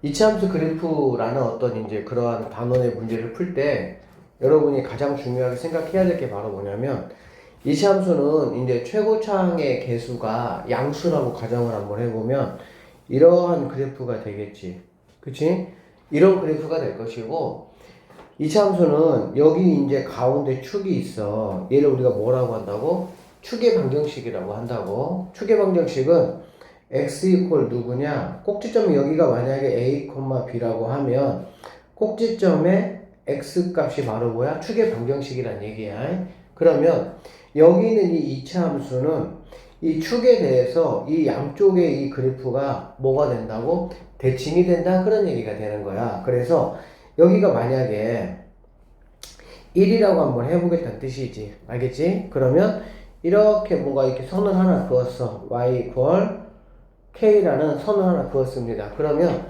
이차함수 그래프라는 어떤 이제 그러한 단원의 문제를 풀 때 여러분이 가장 중요하게 생각해야 될 게 바로 뭐냐면 이차함수는 이제 최고차항의 개수가 양수라고 가정을 한번 해보면 이러한 그래프가 되겠지. 그치? 이런 그래프가 될 것이고 이차함수는 여기 이제 가운데 축이 있어. 얘를 우리가 뭐라고 한다고? 축의 방정식이라고 한다고. 축의 방정식은 x 이퀄 누구냐? 꼭지점이 여기가 만약에 a, b라고 하면 꼭지점에 x 값이 바로 뭐야? 축의 방정식이란 얘기야. 그러면 여기 있는 이 이차함수는 이 축에 대해서 이 양쪽의 이 그래프가 뭐가 된다고? 대칭이 된다? 그런 얘기가 되는 거야. 그래서 여기가 만약에 1이라고 한번 해보겠다는 뜻이지. 알겠지? 그러면 이렇게 뭔가 이렇게 선을 하나 그었어. y 이퀄 k라는 선을 하나 그었습니다. 그러면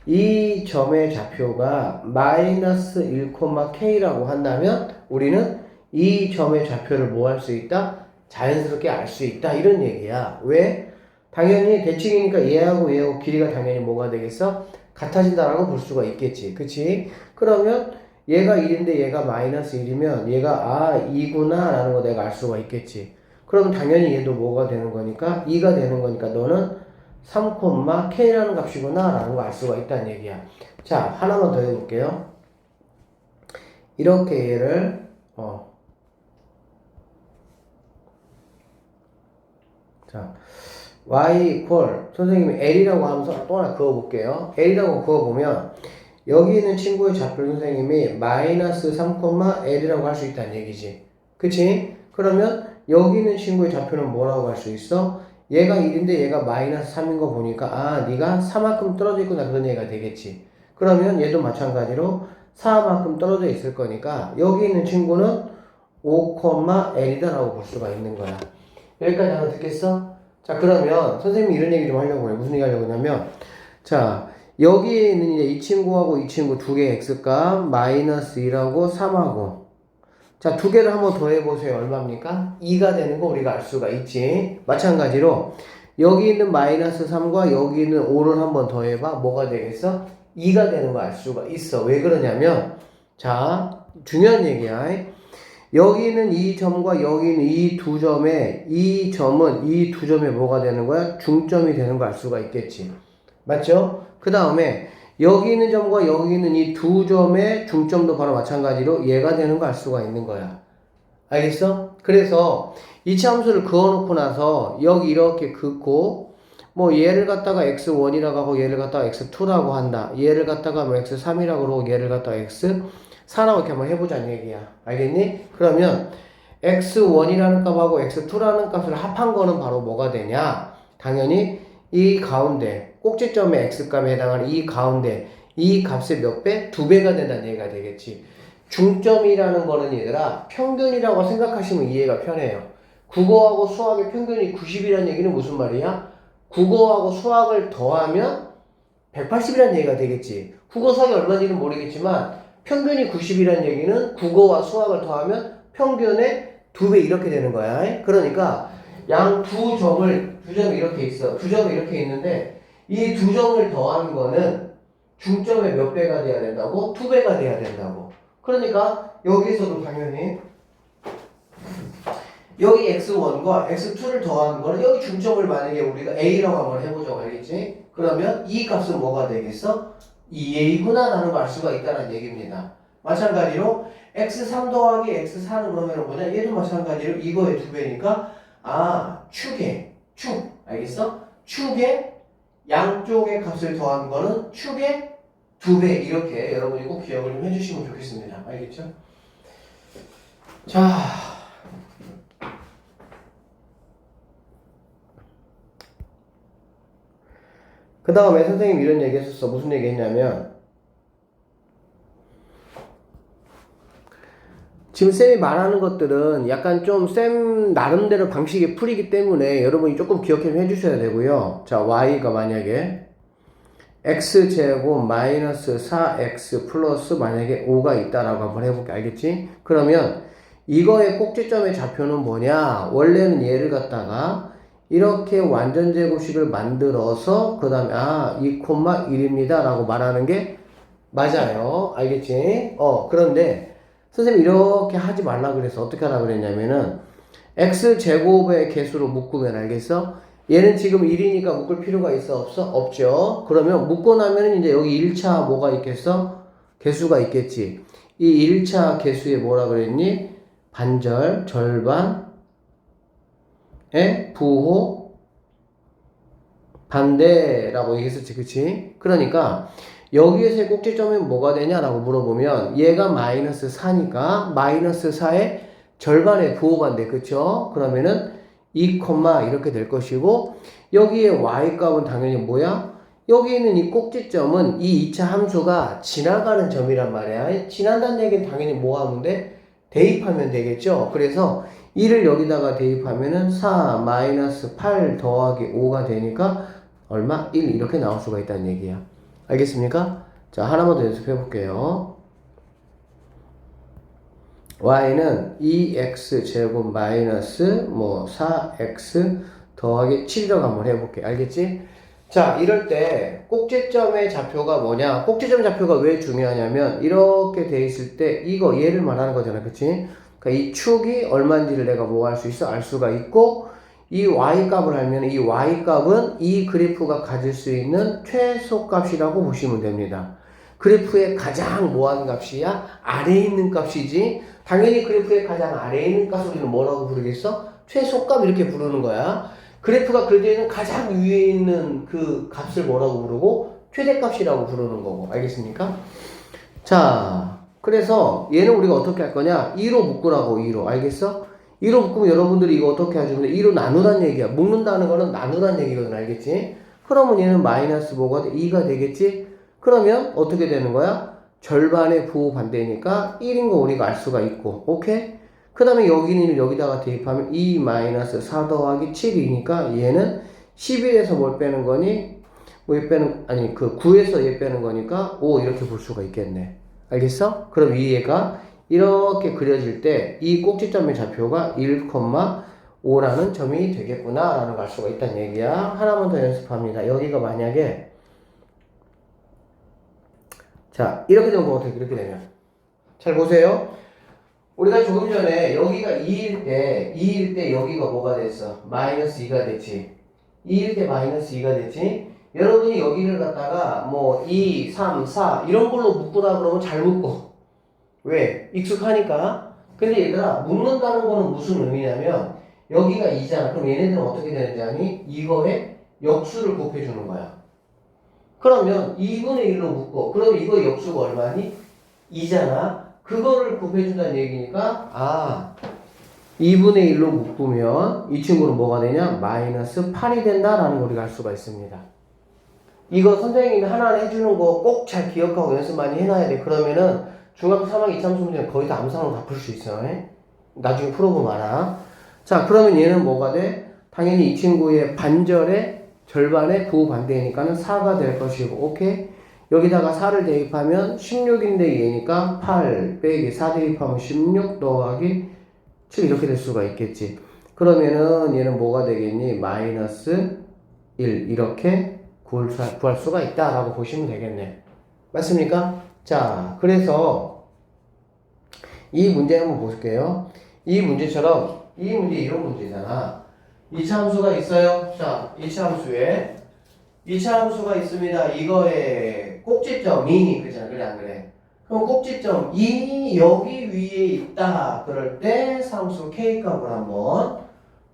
이 점의 좌표가 마이너스 1,k라고 한다면 우리는 이 점의 좌표를 뭐 할 수 있다? 자연스럽게 알 수 있다. 이런 얘기야. 왜? 당연히 대칭이니까 얘하고 얘하고 길이가 당연히 뭐가 되겠어? 같아진다라고 볼 수가 있겠지. 그치? 그러면 얘가 1인데 얘가 마이너스 1이면 얘가 2구나 라는 거 내가 알 수가 있겠지. 그럼 당연히 얘도 뭐가 되는 거니까 2가 되는 거니까 너는 3,k라는 값이구나 라는 거 알 수가 있다는 얘기야. 자, 하나만 더 해볼게요. 이렇게 얘를 자, y 이퀄 선생님이 L이라고 하면서 또 하나 그어볼게요. L이라고 그어보면 여기 있는 친구의 좌표를 선생님이 마이너스 3,L이라고 할 수 있다는 얘기지. 그치? 그러면 여기 있는 친구의 좌표는 뭐라고 할 수 있어? 얘가 1인데 얘가 마이너스 3인 거 보니까 네가 4만큼 떨어져 있구나 그런 얘기가 되겠지. 그러면 얘도 마찬가지로 4만큼 떨어져 있을 거니까 여기 있는 친구는 5,L이다 라고 볼 수가 있는 거야. 여기까지 하나 듣겠어? 자, 그러면 선생님이 이런 얘기 좀 하려고 해요. 무슨 얘기 하려고 하냐면 자, 여기에 있는 이제 이 친구하고 이 친구 두 개의 x값 마이너스 1하고 3하고 자, 두 개를 한번 더 해보세요. 얼마입니까? 2가 되는 거 우리가 알 수가 있지. 마찬가지로 여기 있는 마이너스 3과 여기 있는 5를 한번 더 해봐. 뭐가 되겠어? 2가 되는 거 알 수가 있어. 왜 그러냐면 자, 중요한 얘기야. 여기 있는 이 점과 여기 있는 이 두 점에 이 점은 이 두 점에 뭐가 되는 거야? 중점이 되는 거 알 수가 있겠지. 맞죠? 그 다음에 여기 있는 점과 여기 있는 이 두 점의 중점도 바로 마찬가지로 얘가 되는 거 알 수가 있는 거야. 알겠어? 그래서 이차함수를 그어놓고 나서 여기 이렇게 긋고 뭐 얘를 갖다가 x1이라고 하고 얘를 갖다가 x2라고 한다. 얘를 갖다가 뭐 x3이라고 그러고 얘를 갖다가 x4라고 이렇게 한번 해보자는 얘기야. 알겠니? 그러면 x1이라는 값하고 x2라는 값을 합한 거는 바로 뭐가 되냐? 당연히 이 가운데 꼭지점의 x값에 해당하는 이 가운데 이 값의 몇 배? 2배가 된다는 얘기가 되겠지. 중점이라는 거는 얘들아 평균이라고 생각하시면 이해가 편해요. 국어하고 수학의 평균이 90이라는 얘기는 무슨 말이야? 국어하고 수학을 더하면 180이라는 얘기가 되겠지. 국어 수학이 얼마인지는 모르겠지만 평균이 90이라는 얘기는 국어와 수학을 더하면 평균의 2배 이렇게 되는 거야. 그러니까 양 두 점을 두 점이 이렇게 있어. 두 점이 이렇게 있는데 이 두 점을 더한 거는 중점의 몇 배가 돼야 된다고? 2배가 돼야 된다고. 그러니까 여기에서도 당연히 여기 x1과 x2를 더하는 거는 여기 중점을 만약에 우리가 a라고 한번 해보자고 알겠지? 그러면 이 값은 뭐가 되겠어? 2a구나 라는 걸 알 수가 있다는 얘기입니다. 마찬가지로 x3 더하기 x4는 그러면 뭐냐? 얘도 마찬가지로 이거의 2배니까 축 알겠어? 축의 양쪽의 값을 더한 거는 축의 2배 이렇게 여러분이 꼭 기억을 좀 해주시면 좋겠습니다. 알겠죠? 자, 그 다음에 선생님이 이런 얘기 했었어. 무슨 얘기 했냐면 지금 쌤이 말하는 것들은 약간 좀 쌤 나름대로 방식의 풀이기 때문에 여러분이 조금 기억해 주셔야 되고요. 자, y가 만약에 x제곱 마이너스 4x 플러스 만약에 5가 있다라고 한번 해볼게. 알겠지? 그러면 이거의 꼭지점의 좌표는 뭐냐? 원래는 얘를 갖다가 이렇게 완전 제곱식을 만들어서 그 다음에 2,1입니다 라고 말하는 게 맞아요. 알겠지? 그런데 선생님 이렇게 하지 말라 그래서 어떻게 하라 그랬냐면은 x제곱의 개수로 묶으면 알겠어? 얘는 지금 1이니까 묶을 필요가 있어? 없어? 없죠. 그러면 묶고 나면은 이제 여기 1차 뭐가 있겠어? 개수가 있겠지. 이 1차 개수에 뭐라 그랬니? 반절, 절반의 부호, 반대라고 얘기했었지. 그치? 그러니까 여기에서의 꼭지점이 뭐가 되냐라고 물어보면 얘가 마이너스 4니까 마이너스 4의 절반의 부호반대. 그쵸? 그러면은 2, 이렇게 될 것이고 여기에 y값은 당연히 뭐야? 여기 있는 이 꼭지점은 이 2차 함수가 지나가는 점이란 말이야. 지난다는 얘기는 당연히 뭐 하면 돼? 대입하면 되겠죠? 그래서 2를 여기다가 대입하면은 4 마이너스 8 더하기 5가 되니까 얼마? 1 이렇게 나올 수가 있다는 얘기야. 알겠습니까? 자, 하나만 더 연습해 볼게요. y는 2x제곱 마이너스 4x 더하기 7이라고 한번 해볼게. 알겠지? 자, 이럴 때 꼭지점의 좌표가 뭐냐? 꼭지점 좌표가 왜 중요하냐면 이렇게 돼 있을 때 이거 얘를 말하는 거잖아. 그치? 그러니까 이 축이 얼마인지를 내가 뭐 할 수 있어? 알 수가 있고 이 y값을 알면 이 y값은 이 그래프가 가질 수 있는 최소값이라고 보시면 됩니다. 그래프의 가장 뭐하는 값이야? 아래에 있는 값이지. 당연히 그래프의 가장 아래에 있는 값을 우리는 뭐라고 부르겠어? 최소값 이렇게 부르는 거야. 그래프가 그려져 있는 가장 위에 있는 그 값을 뭐라고 부르고? 최대값이라고 부르는 거고. 알겠습니까? 자, 그래서 얘는 우리가 어떻게 할 거냐? 2로 묶으라고 2로. 알겠어? 2로 묶으면 여러분들이 이거 어떻게 하죠? 근데 2로 나누란 얘기야. 묶는다는 거는 나누란 얘기거든. 알겠지? 그러면 얘는 마이너스 뭐가 돼? 2가 되겠지? 그러면 어떻게 되는 거야? 절반의 부호 반대니까 1인 거 우리가 알 수가 있고. 오케이? 그 다음에 여기는 여기다가 대입하면 2 마이너스 4 더하기 7이니까 얘는 11에서 뭘 빼는 거니? 얘 빼는, 아니, 9에서 얘 빼는 거니까 5 이렇게 볼 수가 있겠네. 알겠어? 그럼 이 얘가 이렇게 그려질 때 이 꼭지점의 좌표가 1,5라는 점이 되겠구나 라는 걸 알 수가 있다는 얘기야. 하나만 더 연습합니다. 여기가 만약에 자, 이렇게 되면 어떻게 이렇게 되면 잘 보세요. 우리가 조금 전에 여기가 2일 때 여기가 뭐가 됐어? 마이너스 2가 됐지. 2일 때 마이너스 2가 됐지. 여러분이 여기를 갖다가 2, 3, 4 이런 걸로 묶으라 그러면 잘 묶어. 왜? 익숙하니까. 근데 얘들아, 묶는다는 거는 무슨 의미냐면 여기가 2잖아. 그럼 얘네들은 어떻게 되는지 아니? 이거에 역수를 곱해주는 거야. 그러면 2분의 1로 묶어. 그럼 이거 역수가 얼마니? 2잖아. 그거를 곱해준다는 얘기니까 2분의 1로 묶으면 이 친구는 뭐가 되냐? 마이너스 8이 된다라는 걸 우리가 알 수가 있습니다. 이거 선생님이 하나하나 해주는 거 꼭 잘 기억하고 연습 많이 해놔야 돼. 그러면은 중학교 3학년 이참수 문제는 거의 다 암산으로 다 풀 수 있어. 나중에 풀어보면 알아. 자, 그러면 얘는 뭐가 돼? 당연히 이 친구의 반절의 절반의 부반대니까는 4가 될 것이고, 오케이? 여기다가 4를 대입하면 16인데 얘니까 8 빼기 4 대입하면 16 더하기 7 이렇게 될 수가 있겠지. 그러면은 얘는 뭐가 되겠니? 마이너스 1 이렇게 구할 수가 있다라고 보시면 되겠네. 맞습니까? 자, 그래서 이 문제 한번 볼게요. 이 문제처럼 이 문제 이런 문제잖아. 2차 함수가 있어요. 자, 2차 함수에 2차 함수가 있습니다. 이거의 꼭지점이 그잖아. 그래 안 그래? 그럼 꼭지점 2 여기 위에 있다. 그럴 때 상수 K값을 한번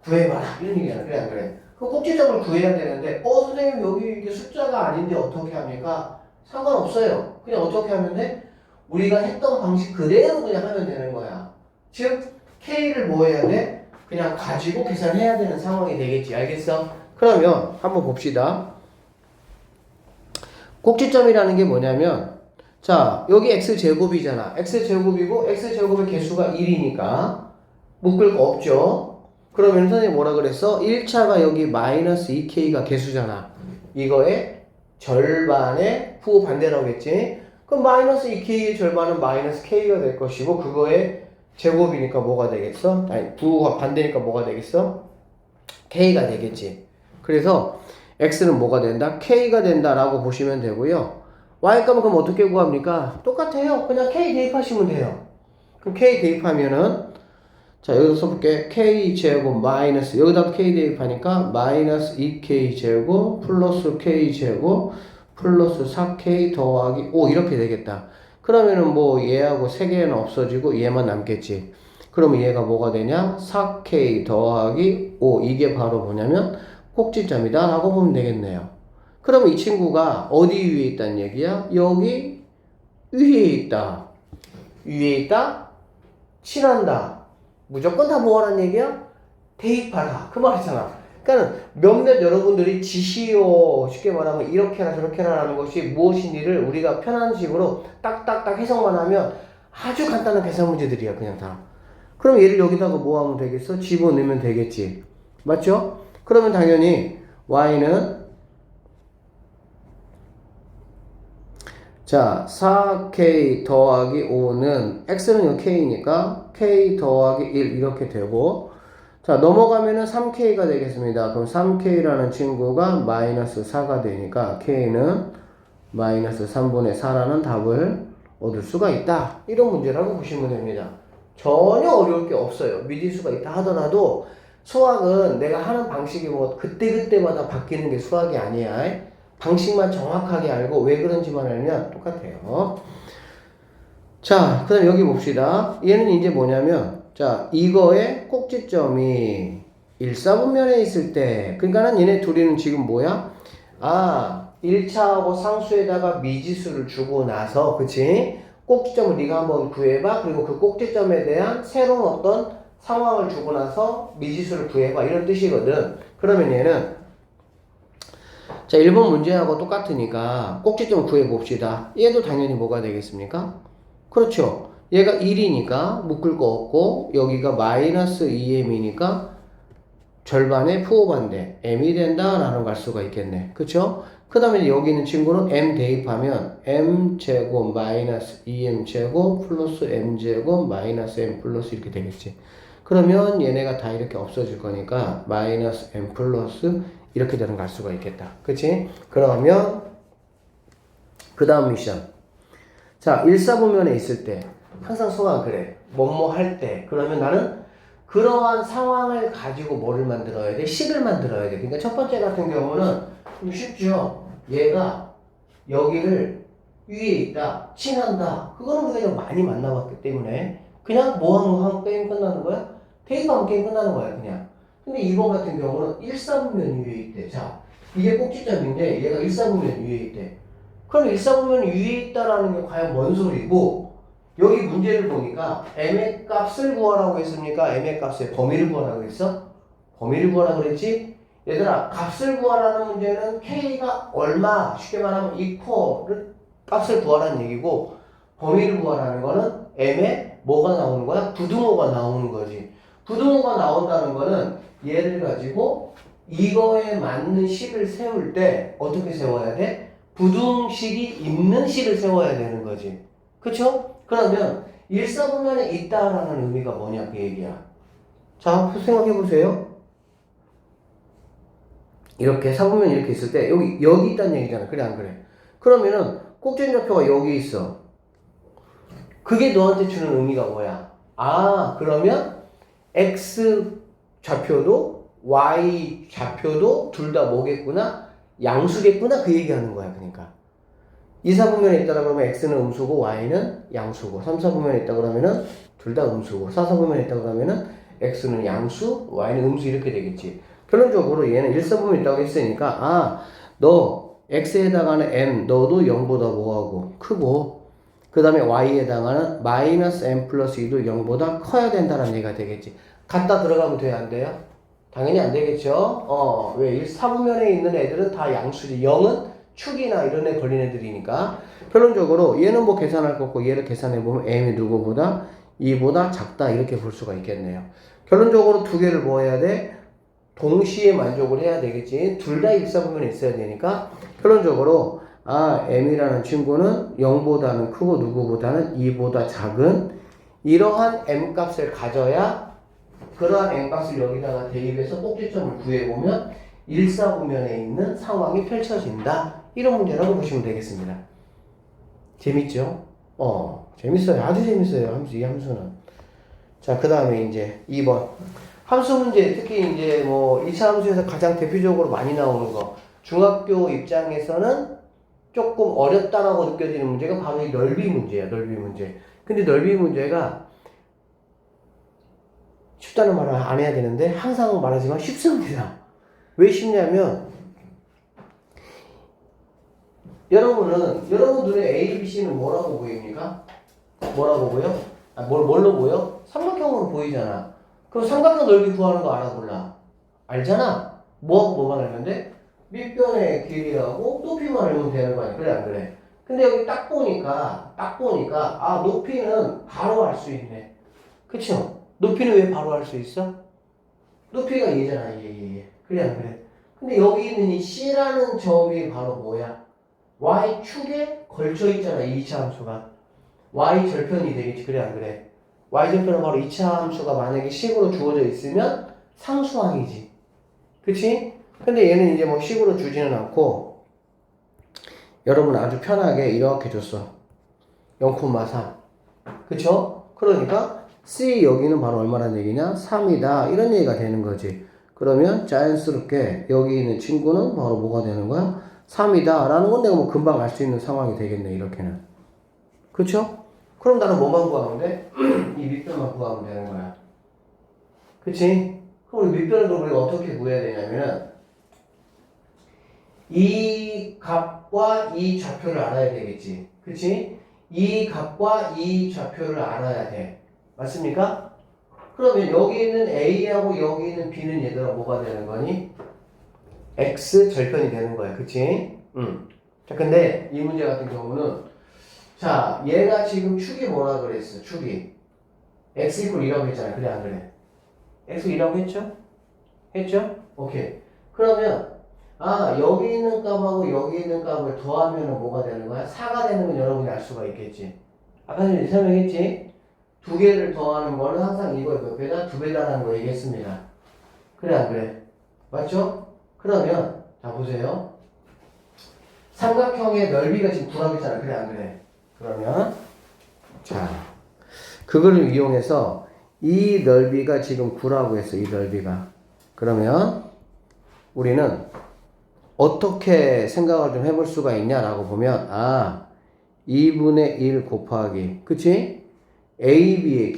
구해봐라. 이런 얘기잖아. 그래 안 그래? 그 꼭지점을 구해야 되는데 선생님 여기 이게 숫자가 아닌데 어떻게 합니까? 상관없어요. 그냥 어떻게 하면 돼? 우리가 했던 방식 그대로 그냥 하면 되는 거야. 즉 K를 뭐 해야 돼? 그냥 가지고 계산해야 되는 상황이 되겠지. 알겠어? 그러면 한번 봅시다. 꼭지점이라는 게 뭐냐면 자, 여기 x제곱이잖아. x제곱이고 x제곱의 개수가 1이니까 묶을 거 없죠. 그러면 선생님이 뭐라 그랬어? 1차가 여기 마이너스 2k가 개수잖아. 이거의 절반의 부호 반대라고 했지. 그럼 마이너스 2k의 절반은 마이너스 k가 될 것이고 그거의 제곱이니까 뭐가 되겠어? 아니 부호가 반대니까 뭐가 되겠어? K가 되겠지. 그래서 X는 뭐가 된다? K가 된다라고 보시면 되고요. Y값은 그럼 어떻게 구합니까? 똑같아요. 그냥 K 대입하시면 돼요. 그럼 K 대입하면은 자, 여기서 써볼게. K제곱 마이너스, 여기다 K 대입하니까 마이너스 2K제곱 플러스 K제곱 플러스 4K 더하기 5 이렇게 되겠다. 그러면은 뭐 얘하고 3개는 없어지고 얘만 남겠지. 그러면 얘가 뭐가 되냐? 4K 더하기 5 이게 바로 뭐냐면 꼭지점이다 라고 보면 되겠네요. 그러면 이 친구가 어디 위에 있다는 얘기야? 여기 위에 있다. 위에 있다? 친한다. 무조건 다 뭐하라는 얘기야? 대입하라. 그 말이잖아. 그러니까 몇몇 여러분들이 지시요 쉽게 말하면 이렇게나 저렇게나 라는 것이 무엇인지를 우리가 편한 식으로 딱딱딱 해석만 하면 아주 간단한 계산 문제들이야 그냥 다. 그럼 얘를 여기다가 뭐 하면 되겠어? 집어넣으면 되겠지. 맞죠? 그러면 당연히 y는 자 4k 더하기 5는 x는 여기 k니까 k 더하기 1 이렇게 되고 자 넘어가면은 3k가 되겠습니다. 그럼 3k라는 친구가 마이너스 4가 되니까 k는 마이너스 3분의 4라는 답을 얻을 수가 있다. 이런 문제라고 보시면 됩니다. 전혀 어려울 게 없어요. 미지수가 있다 하더라도 수학은 내가 하는 방식이 뭐 그때그때마다 바뀌는 게 수학이 아니야. 방식만 정확하게 알고 왜 그런지만 알면 똑같아요. 자, 그 다음 여기 봅시다. 얘는 이제 뭐냐면 자, 이거의 꼭지점이 1사분면에 있을 때 그러니까는 얘네 둘이는 지금 뭐야? 아, 1차하고 상수에다가 미지수를 주고 나서 그치? 꼭지점을 네가 한번 구해봐. 그리고 그 꼭지점에 대한 새로운 어떤 상황을 주고 나서 미지수를 구해봐. 이런 뜻이거든. 그러면 얘는 자 1번 문제하고 똑같으니까 꼭지점 구해봅시다. 얘도 당연히 뭐가 되겠습니까? 그렇죠. 얘가 1이니까 묶을 거 없고 여기가 마이너스 2m이니까 절반의 푸어반대 m이 된다라는 걸 수가 있겠네. 그쵸? 그 다음에 여기 있는 친구는 m 대입하면 m제곱 마이너스 2m제곱 플러스 m제곱 마이너스 m 플러스 이렇게 되겠지. 그러면 얘네가 다 이렇게 없어질 거니까 마이너스 m 플러스 이렇게 되는 걸 알 수가 있겠다. 그치? 그러면 그 다음 미션 자 1사분면에 있을 때 항상 수학은 그래. 뭐뭐 할 때 그러면 나는 그러한 상황을 가지고 뭐를 만들어야 돼? 식을 만들어야 돼. 그러니까 첫 번째 같은 경우는 좀 쉽죠. 얘가 여기를 위에 있다, 친한다. 그거는 우리가 좀 많이 만나봤기 때문에 그냥 뭐 하면 게임 끝나는 거야? 대입하면 게임 끝나는 거야 그냥. 근데 이번 같은 경우는 1사분면 위에 있대. 자, 이게 꼭지점인데 얘가 1사분면 위에 있대. 그럼 1사분면 위에 있다라는 게 과연 뭔 소리고 여기 문제를 보니까 m의 값을 구하라고 했습니까? m의 값의 범위를 구하라고 했어? 범위를 구하라고 그랬지? 얘들아 값을 구하라는 문제는 k가 얼마 쉽게 말하면 equal을 값을 구하라는 얘기고 범위를 구하라는 거는 m의 뭐가 나오는 거야? 부등호가 나오는 거지. 부등호가 나온다는 거는 얘를 가지고 이거에 맞는 식을 세울 때 어떻게 세워야 돼? 부등식이 있는 식을 세워야 되는 거지. 그쵸? 그러면 1사분면에 있다라는 의미가 뭐냐 그 얘기야. 자 생각해 보세요. 이렇게 사분면 이렇게 있을 때 여기 있다는 얘기잖아. 그래 안 그래? 그러면은 꼭지점표가 여기 있어. 그게 너한테 주는 의미가 뭐야? 아 그러면 x 좌표도 y 좌표도 둘 다 뭐겠구나? 양수겠구나 그 얘기하는 거야. 그러니까 2사분면에 있다 그러면 x는 음수고 y는 양수고 3사분면에 있다 그러면은 둘 다 음수고 4사분면에 있다 그러면은 x는 양수 y는 음수 이렇게 되겠지. 결론적으로 얘는 1사분면에 있다고 했으니까 아 너 x에 해당하는 m 너도 0보다 뭐하고 크고 그 다음에 y에 해당하는 마이너스 m 플러스 2도 0보다 커야 된다는 얘기가 되겠지. 갖다 들어가면 돼요 안 돼요? 당연히 안 되겠죠. 왜 4분면에 있는 애들은 다 양수지. 0은 축이나 이런 애 걸린 애들이니까 결론적으로 얘는 뭐 계산할 거 없고 얘를 계산해보면 m이 누구보다 2보다 작다 이렇게 볼 수가 있겠네요. 결론적으로 두 개를 뭐 해야 돼? 동시에 만족을 해야 되겠지. 둘 다 1사분면에 있어야 되니까 결론적으로 아 m이라는 친구는 0보다는 크고 누구보다는 2보다 작은 이러한 m 값을 가져야 그러한 n값을 여기다가 대입해서 꼭지점을 구해보면 일사구면에 있는 상황이 펼쳐진다. 이런 문제라고 보시면 되겠습니다. 재밌죠? 재밌어요. 아주 재밌어요. 이 함수는. 자, 그 다음에 이제 2번. 함수 문제, 특히 이제 뭐 2차 함수에서 가장 대표적으로 많이 나오는 거. 중학교 입장에서는 조금 어렵다라고 느껴지는 문제가 바로 이 넓이 문제야, 넓이 문제. 근데 넓이 문제가 쉽다는 말을 안 해야 되는데 항상 말하지만 쉽습니다. 왜 쉽냐면 여러분 눈에 A, B, C는 뭐라고 보입니까? 뭐라고 보여? 뭘로 보여? 삼각형으로 보이잖아. 그럼 삼각형 넓이 구하는 거 알아 몰라? 알잖아? 뭐만 알면 돼? 밑변의 길이하고 높이만 알면 되는 거 아니야? 그래 안 그래? 근데 여기 딱 보니까 아 높이는 바로 알 수 있네. 그쵸? 높이는 왜 바로 알 수 있어? 높이가 얘잖아 얘. 그래 안 그래? 근데 여기 있는 이 C라는 점이 바로 뭐야? Y축에 걸쳐 있잖아 이 2차 함수가. Y절편이 되겠지 그래 안 그래? Y절편은 바로 2차 함수가 만약에 식으로 주어져 있으면 상수항이지. 그치? 근데 얘는 이제 뭐 식으로 주지는 않고 여러분 아주 편하게 이렇게 줬어. 0,3. 그쵸? 그러니까 C 여기는 바로 얼마란 얘기냐? 3이다. 이런 얘기가 되는 거지. 그러면 자연스럽게 여기 있는 친구는 바로 뭐가 되는 거야? 3이다. 라는 건 내가 뭐 금방 알 수 있는 상황이 되겠네. 이렇게는. 그쵸? 그럼 나는 뭐만 구하면 돼? 이 밑변만 구하면 되는 거야. 그치? 그럼 우리 밑변을 그럼 우리가 어떻게 구해야 되냐면은 이 값과 이 좌표를 알아야 되겠지. 그치? 이 값과 이 좌표를 알아야 돼. 맞습니까? 그러면 여기 있는 A하고 여기 있는 B는 얘들아 뭐가 되는 거니? X 절편이 되는 거야. 그치? 자, 근데 이 문제 같은 경우는 자, 얘가 지금 축이 뭐라 그랬어? 축이 X 이퀄 2라고 했잖아. 그래 안 그래? X 2라고 했죠? 했죠? 오케이. 그러면 여기 있는 값하고 여기 있는 값을 더하면 뭐가 되는 거야? 4가 되는 건 여러분이 알 수가 있겠지. 아까 전에 설명했지? 두 개를 더하는 거는 항상 이거에 몇 배다? 두 배다라는 거 얘기했습니다. 그래 안 그래? 맞죠? 그러면 자 보세요. 삼각형의 넓이가 지금 9라고 했잖아. 그래 안 그래? 그러면 자 그거를 이용해서 이 넓이가 지금 9라고 했어. 이 넓이가. 그러면 우리는 어떻게 생각을 좀 해볼 수가 있냐라고 보면 2분의 1 곱하기 그치? AB의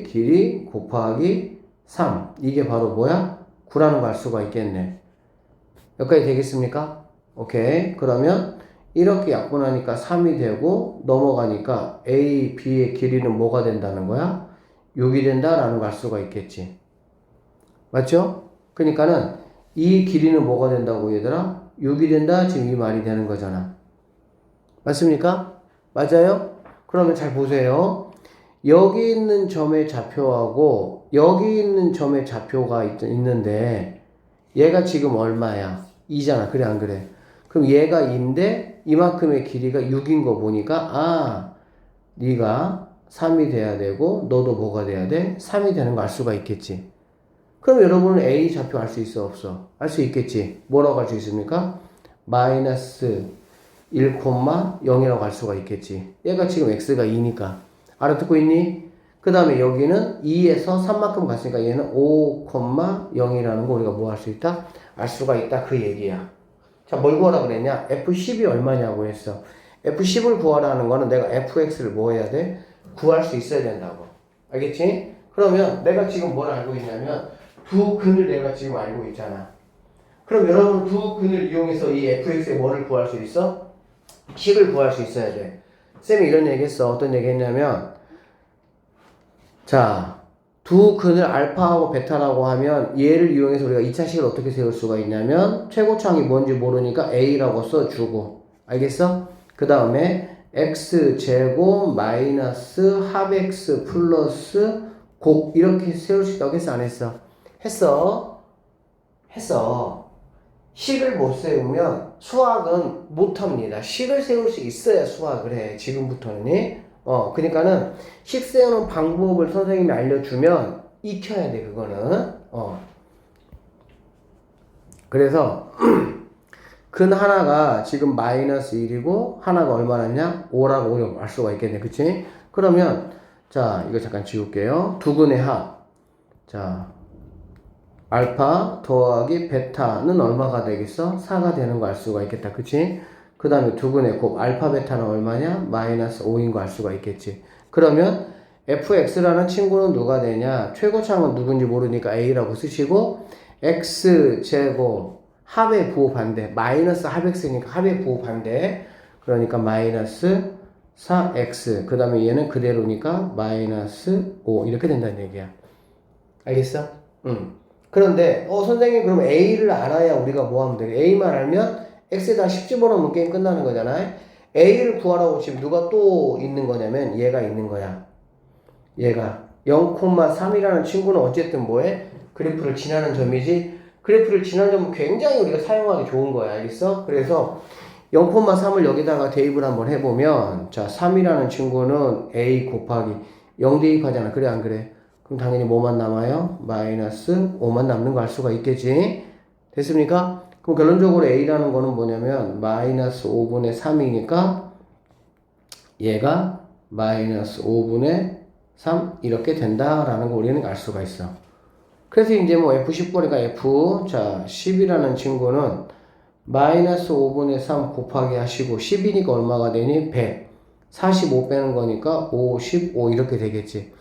길이 곱하기 3 이게 바로 뭐야? 9라는 걸 알 수가 있겠네. 여기까지 되겠습니까? 오케이. 그러면 이렇게 약분하니까 3이 되고 넘어가니까 A, B의 길이는 뭐가 된다는 거야? 6이 된다라는 걸 알 수가 있겠지. 맞죠? 그러니까는 이 길이는 뭐가 된다고 얘들아? 6이 된다? 지금 이 말이 되는 거잖아. 맞습니까? 맞아요? 그러면 잘 보세요. 여기 있는 점의 좌표하고 여기 있는 점의 좌표가 있는데 얘가 지금 얼마야? 2잖아. 그래 안 그래? 그럼 얘가 2인데 이만큼의 길이가 6인 거 보니까 네가 3이 돼야 되고 너도 뭐가 돼야 돼? 3이 되는 거 알 수가 있겠지. 그럼 여러분은 A 좌표 알 수 있어 없어? 알 수 있겠지. 뭐라고 할 수 있습니까? 마이너스 1,0이라고 할 수가 있겠지. 얘가 지금 x가 2니까. 알아듣고 있니? 그 다음에 여기는 2에서 3만큼 갔으니까 얘는 5,0이라는 거 우리가 뭐 할 수 있다? 알 수가 있다. 그 얘기야. 자, 뭘 구하라 그랬냐? F10이 얼마냐고 했어. F10을 구하라는 거는 내가 fx를 뭐 해야 돼? 구할 수 있어야 된다고. 알겠지? 그러면 내가 지금 뭘 알고 있냐면 두 근을 내가 지금 알고 있잖아. 그럼 여러분 두 근을 이용해서 이 fx의 뭐를 구할 수 있어? 식을 구할 수 있어야 돼. 쌤이 이런 얘기 했어. 어떤 얘기 했냐면 자, 두 근을 알파하고 베타라고 하면 얘를 이용해서 우리가 2차식을 어떻게 세울 수가 있냐면 최고차항이 뭔지 모르니까 a라고 써주고 알겠어? 그 다음에 x제곱 마이너스 합 x 플러스 곱 이렇게 세울 수 있다고 했어 안 했어? 했어. 식을 못 세우면 수학은 못합니다. 식을 세울 수 있어야 수학을 해. 지금부터는 그러니까는 식 세우는 방법을 선생님이 알려주면 익혀야 돼, 그거는. 그래서 근 하나가 지금 마이너스 1이고 하나가 얼마났냐? 5라고 알 수가 있겠네, 그치? 그러면 자, 이거 잠깐 지울게요. 두 근의 합. 자, 알파 더하기 베타는 얼마가 되겠어? 4가 되는 거 알 수가 있겠다, 그치? 그 다음에 두 근의 곱 알파 베타는 얼마냐? 마이너스 5인 거 알 수가 있겠지. 그러면 fx라는 친구는 누가 되냐? 최고차항은 누군지 모르니까 a라고 쓰시고 x제곱 합의 부호 반대 마이너스 합 x니까 합의 부호 반대 그러니까 마이너스 4x 그 다음에 얘는 그대로니까 마이너스 5 이렇게 된다는 얘기야. 알겠어? 그런데 선생님 그럼 a를 알아야 우리가 뭐 하면 돼? a만 알면 x에다 10 집어넣으면 게임 끝나는 거잖아요. a를 구하라고 지금 누가 또 있는 거냐면 얘가 있는 거야. 얘가 0,3이라는 친구는 어쨌든 뭐해? 그래프를 지나는 점이지. 그래프를 지나는 점은 굉장히 우리가 사용하기 좋은 거야. 알겠어? 그래서 0,3을 여기다가 대입을 한번 해보면 자 3이라는 친구는 a 곱하기 0 대입하잖아. 그래 안 그래? 그럼 당연히 뭐만 남아요? 마이너스 5만 남는 거 알 수가 있겠지. 됐습니까? 그럼 결론적으로 a라는 거는 뭐냐면 마이너스 5분의 3이니까 얘가 마이너스 5분의 3 이렇게 된다라는 거 우리는 알 수가 있어. 그래서 이제 뭐 F10보니까 F 자 10이라는 친구는 마이너스 5분의 3 곱하기 하시고 10이니까 얼마가 되니? 100 45 빼는 거니까 55 이렇게 되겠지.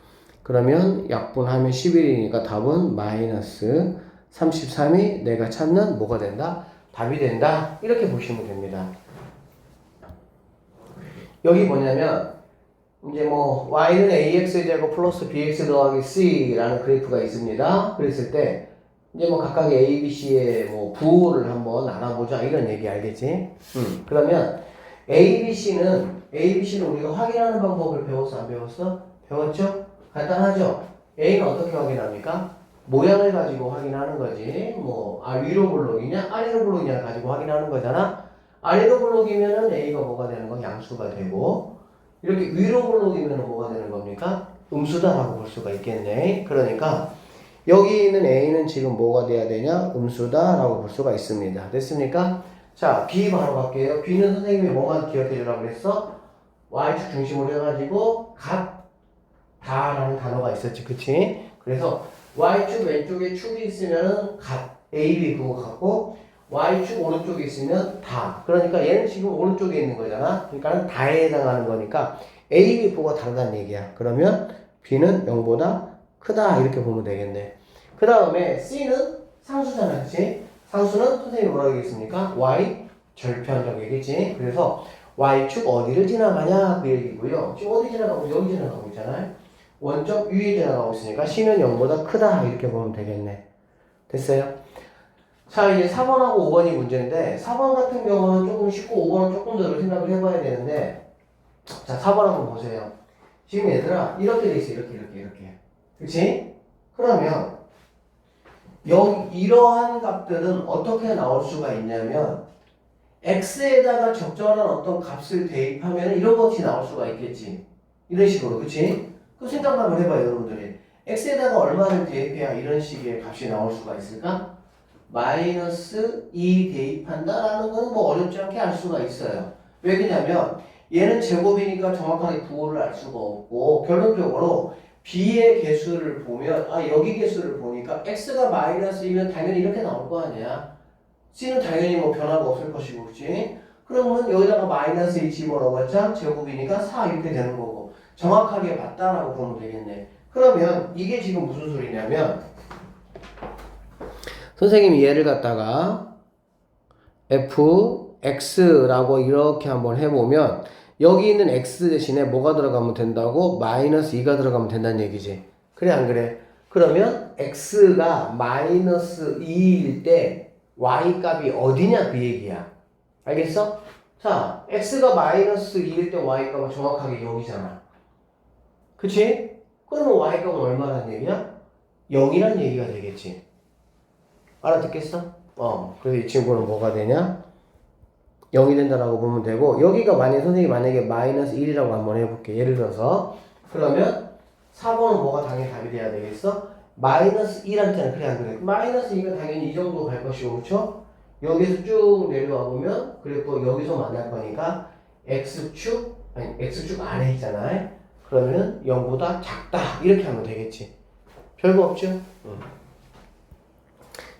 그러면 약분하면 11이니까 답은 마이너스 33이 내가 찾는 뭐가 된다? 답이 된다. 이렇게 보시면 됩니다. 여기 뭐냐면 이제 뭐 y는 ax제곱 플러스 bx 더하기 c라는 그래프가 있습니다. 그랬을 때 이제 뭐 각각의 a, b, c의 뭐 부호를 한번 알아보자 이런 얘기 알겠지? 그러면 a, b, c는 우리가 확인하는 방법을 배웠어 안 배웠어? 배웠죠? 간단하죠? a는 어떻게 확인합니까? 모양을 가지고 확인하는 거지. 뭐 위로 블록이냐 아래로 블록이냐 가지고 확인하는 거잖아. 아래로 블록이면은 a가 뭐가 되는 거? 양수가 되고 이렇게 위로 블록이면 뭐가 되는 겁니까? 음수다라고 볼 수가 있겠네. 그러니까 여기 있는 a는 지금 뭐가 돼야 되냐? 음수다라고 볼 수가 있습니다. 됐습니까? 자, b 바로 갈게요. b는 선생님이 뭐만 기억해 주라고 그랬어? y축 중심으로 해가지고 같다라는 단어가 있었지, 그치? 그래서 y축 왼쪽에 축이 있으면은 ab 그거 같고 y축 오른쪽에 있으면 다. 그러니까 얘는 지금 오른쪽에 있는 거잖아. 그러니까 다에 해당하는 거니까 A, B 부호가 다르다는 얘기야. 그러면 B는 0보다 크다 이렇게 보면 되겠네. 그 다음에 C는 상수잖아. 그치? 상수는 선생님이 뭐라고 얘기했습니까? Y 절편적이겠지. 그래서 Y축 어디를 지나가냐 그 얘기고요. 지금 어디 지나가고 여기 지나가고 있잖아요. 원점 위에 지나가고 있으니까 C는 0보다 크다 이렇게 보면 되겠네. 됐어요? 자, 이제 4번하고 5번이 문제인데 4번 같은 경우는 조금 쉽고 5번은 조금 더 생각을 해봐야 되는데 자, 4번 한번 보세요. 지금 얘들아 이렇게 돼 있어. 이렇게 그치? 그러면 이러한 값들은 어떻게 나올 수가 있냐면 x에다가 적절한 어떤 값을 대입하면 이런 것이 나올 수가 있겠지. 이런 식으로 그치? 그 생각 한번 해봐요 여러분들이. x에다가 얼마를 대입해야 이런 식의 값이 나올 수가 있을까? 마이너스 2 대입한다라는 건 뭐 어렵지 않게 알 수가 있어요. 왜 그러냐면 얘는 제곱이니까 정확하게 부호를 알 수가 없고 결론적으로 b의 개수를 보면 여기 개수를 보니까 x가 마이너스 2면 당연히 이렇게 나올 거 아니야. c는 당연히 뭐 변화가 없을 것이고 그치? 그러면 여기다가 마이너스 2 집어넣어봤자 제곱이니까 4 이렇게 되는 거고 정확하게 맞다라고 보면 되겠네. 그러면 이게 지금 무슨 소리냐면 선생님이 얘를 갖다가 fx라고 이렇게 한번 해보면 여기 있는 x 대신에 뭐가 들어가면 된다고? 마이너스 2가 들어가면 된다는 얘기지. 그래 안 그래? 그러면 x가 마이너스 2일 때 y 값이 어디냐 그 얘기야. 알겠어? 자, x가 마이너스 2일 때 y 값은 정확하게 여기잖아. 그치? 그러면 y 값은 얼마란 얘기야? 0이란 얘기가 되겠지. 알아듣겠어? 그래서 이 친구는 뭐가 되냐? 0이 된다라고 보면 되고, 여기가 선생님이 만약에 마이너스 1이라고 한번 해볼게. 예를 들어서 그러면 4번은 뭐가 당연히 답이 돼야 되겠어? 마이너스 2한테는 그래 안 그래? 마이너스 2가 당연히 이 정도 갈 것이고, 그렇죠? 여기서 쭉 내려와 보면 그리고 여기서 만날 거니까 x축 안에 있잖아. 그러면 0보다 작다 이렇게 하면 되겠지. 별거 없죠?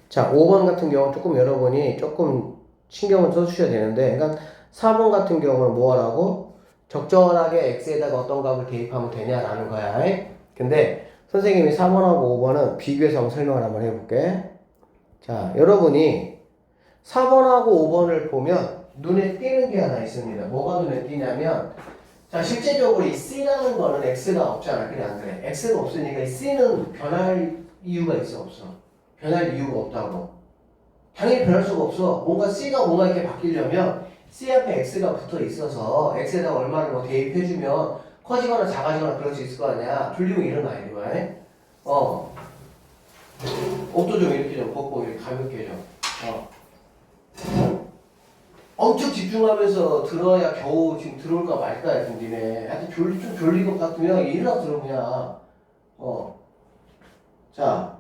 자, 5번 같은 경우 조금 여러분이 조금 신경을 써주셔야 되는데, 그러니까 4번 같은 경우는 뭐 하라고? 적절하게 x에다가 어떤 값을 대입하면 되냐라는 거야. 근데 선생님이 4번하고 5번은 비교해서 한번 설명을 한번 해볼게. 자, 여러분이 4번하고 5번을 보면 눈에 띄는 게 하나 있습니다. 뭐가 눈에 띄냐면, 자, 실제적으로 이 C라는 거는 X가 없잖아. 그래, 안 그래? X가 없으니까 이 C는 변할 이유가 있어, 없어? 변할 이유가 없다고. 당연히 변할 수가 없어. C가 뭔가 이렇게 바뀌려면 C 앞에 X가 붙어 있어서 X에다 얼마를 뭐 대입해주면 커지거나 작아지거나 그럴 수 있을 거 아니야. 졸리면 일어나야 돼, 말. 옷도 좀 이렇게 좀 벗고 이렇게 가볍게 좀. 엄청 집중하면서 들어야 겨우 지금 들어올까 말까 했던 니네. 하여튼 좀 졸린 것 같으면 일어나 들어 그냥. 자,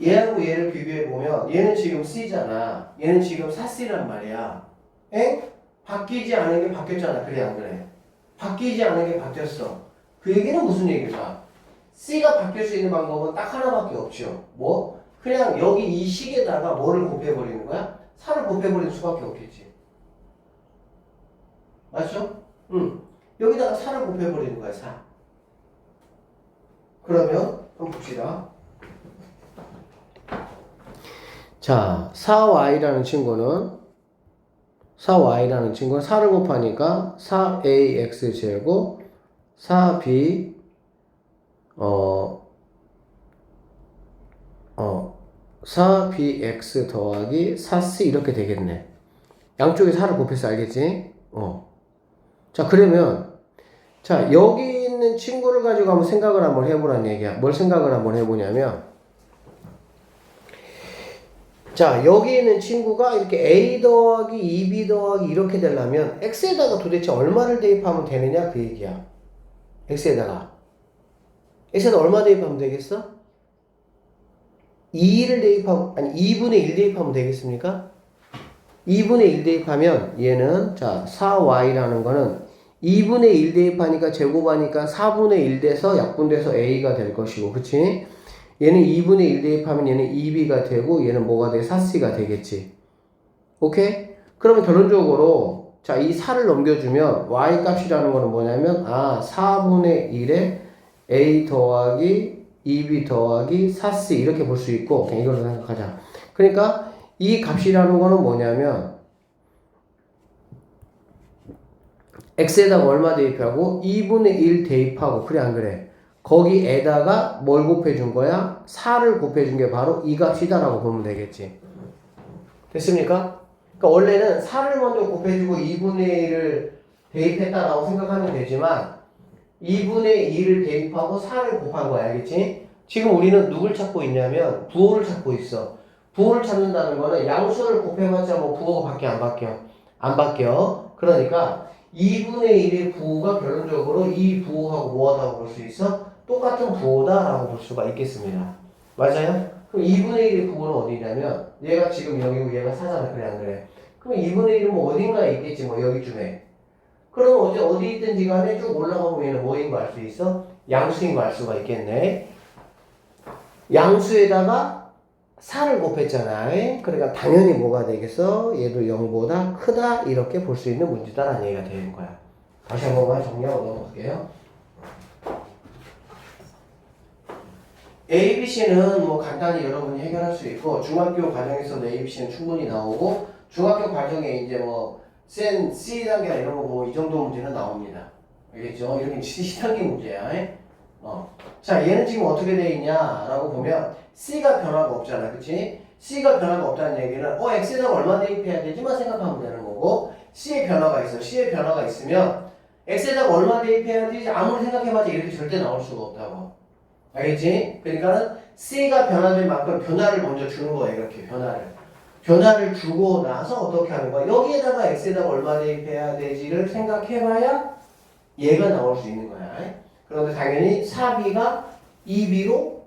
얘하고 얘를 비교해보면 얘는 지금 C잖아. 얘는 지금 4C란 말이야. 엥? 바뀌지 않은 게 바뀌었잖아. 그래 안 그래? 바뀌지 않은 게 바뀌었어. 그 얘기는 무슨 얘기일까? C가 바뀔 수 있는 방법은 딱 하나밖에 없죠. 뭐? 그냥 여기 이 식에다가 뭐를 곱해버리는 거야? 4를 곱해버리는 수밖에 없겠지. 맞죠? 여기다가 4를 곱해버리는 거야, 4. 그러면 한번 봅시다. 자, 4y라는 친구는 4를 곱하니까 4ax 제곱 4b 4bx 더하기 4c 이렇게 되겠네. 양쪽에 4를 곱해서 알겠지? 자, 그러면 자, 여기 있는 친구를 가지고 한번 생각을 한번 해보라는 얘기야. 뭘 생각을 한번 해보냐면, 자, 여기 있는 친구가 이렇게 a 더하기 2b 더하기 이렇게 되려면 x에다가 도대체 얼마를 대입하면 되느냐 그 얘기야. x에다가 얼마 대입하면 되겠어? 2를 대입하면, 아니 2분의 1 대입하면 되겠습니까? 2분의 1 대입하면 얘는, 자, 4y라는 거는 2분의 1 대입하니까 제곱하니까 4분의 1 돼서 약분돼서 a가 될 것이고, 그치? 얘는 2분의 1 대입하면 얘는 2b가 되고 얘는 뭐가 돼? 4c가 되겠지. 오케이? 그러면 결론적으로 자, 이 4를 넘겨주면 y 값이라는 거는 뭐냐면 4분의 1에 a 더하기 2b 더하기 4c 이렇게 볼 수 있고, 그냥 이걸로 생각하자. 그러니까 이 값이라는 거는 뭐냐면 x에다가 얼마 대입하고 2분의 1 대입하고, 그래 안 그래? 거기에다가 뭘 곱해준 거야? 4를 곱해준 게 바로 이 값이다라고 보면 되겠지. 됐습니까? 그러니까 원래는 4를 먼저 곱해주고 2분의 1을 대입했다라고 생각하면 되지만 2분의 2를 대입하고 4를 곱한 거야. 알겠지? 지금 우리는 누굴 찾고 있냐면 부호를 찾고 있어. 부호를 찾는다는 거는 양수를 곱해봤자 뭐 부호가 밖에 안 바뀌어. 안 바뀌어. 그러니까 2분의 1의 부호가 결론적으로 이 부호하고 뭐하다고 볼 수 있어? 똑같은 부호다라고 볼 수가 있겠습니다. 맞아요? 그럼 2분의 1의 부호는 어디냐면 얘가 지금 여기고 얘가 4잖아. 그래 안 그래? 그럼 2분의 1은 뭐 어딘가에 있겠지. 뭐 여기쯤에. 그럼 어디 있든지 간에 쭉 올라가면 얘는 뭐인 거 알 수 있어? 양수인 거 알 수가 있겠네. 양수에다가 4를 곱했잖아. 그러니까 당연히 뭐가 되겠어? 얘도 0보다 크다 이렇게 볼 수 있는 문제다라는 얘기가 되는 거야. 다시 한 번만 정리하고 넘어갈게요. A, B, C는 뭐 간단히 여러분이 해결할 수 있고, 중학교 과정에서도 A, B, C는 충분히 나오고, 중학교 과정에 이제 뭐 C 단계나 이런 거 뭐 이 정도 문제는 나옵니다. 알겠죠? 이런 게 C단계 문제야. 자, 얘는 지금 어떻게 돼 있냐라고 보면 C가 변화가 없잖아. 그치? C가 변화가 없다는 얘기는 X에다가 얼마 대입해야 되지만 생각하면 되는 거고, C에 변화가 있어. C에 변화가 있으면 X에다가 얼마 대입해야 되지 아무리 생각해봐도 이렇게 절대 나올 수가 없다고. 알겠지? 그러니까는 C가 변화될 만큼 변화를 먼저 주는 거야. 이렇게 변화를. 변화를 주고 나서 어떻게 하는 거야? 여기에다가 x에다가 얼마 대입해야 되지를 생각해봐야 얘가 나올 수 있는 거야. 그런데 당연히 4b가 2b로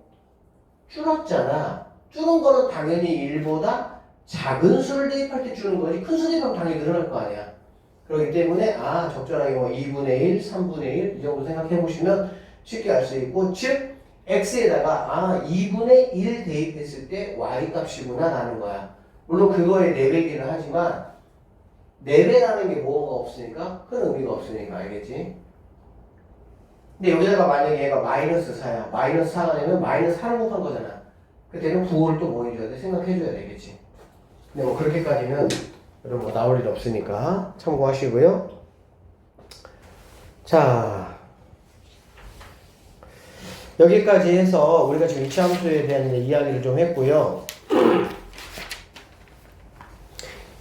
줄었잖아. 줄은 거는 당연히 1보다 작은 수를 대입할 때 주는 거지. 큰 수 대입하면 당연히 늘어날 거 아니야. 그렇기 때문에 적절하게 뭐 2분의 1, 3분의 1 이 정도 생각해 보시면 쉽게 알 수 있고, 즉 x에다가 2분의 1 대입했을 때 y 값이구나 라는 거야. 물론 그거에 4배기는 하지만 4배라는 게 뭐가 없으니까 큰 의미가 없으니까 알겠지? 근데 여기다가 만약에 얘가 마이너스 4야. 마이너스 4가 되면 마이너스 4를 곱한 거잖아. 그때는 9를 또 뭐 해줘야 돼? 생각해줘야 되겠지. 근데 뭐 그렇게까지는 여러분 뭐 나올 일 없으니까 참고하시고요. 자, 여기까지 해서 우리가 지금 이차함수에 대한 이야기를 좀 했고요.